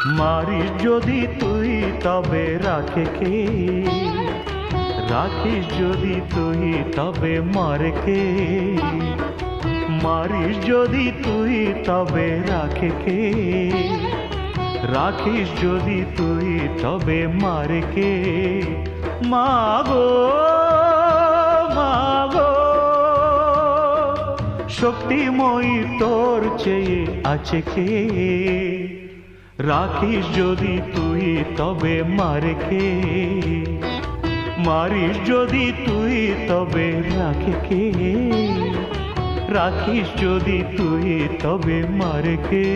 মারিস যদি তুই তবে রাখে কে, রাখিস যদি তুই তবে মারে কে, মারিস যদি তুই তবে রাখে কে, রাখিস যদি তুই তবে মারে কে। মাগো মাগো শক্তিময়ী তোর চেয়ে আছে কে, রাখিস যদি তুই তবে মারে কে, মারিস যদি তুই তবে রাখে কে, রাখিস যদি তুই তবে মারে কে।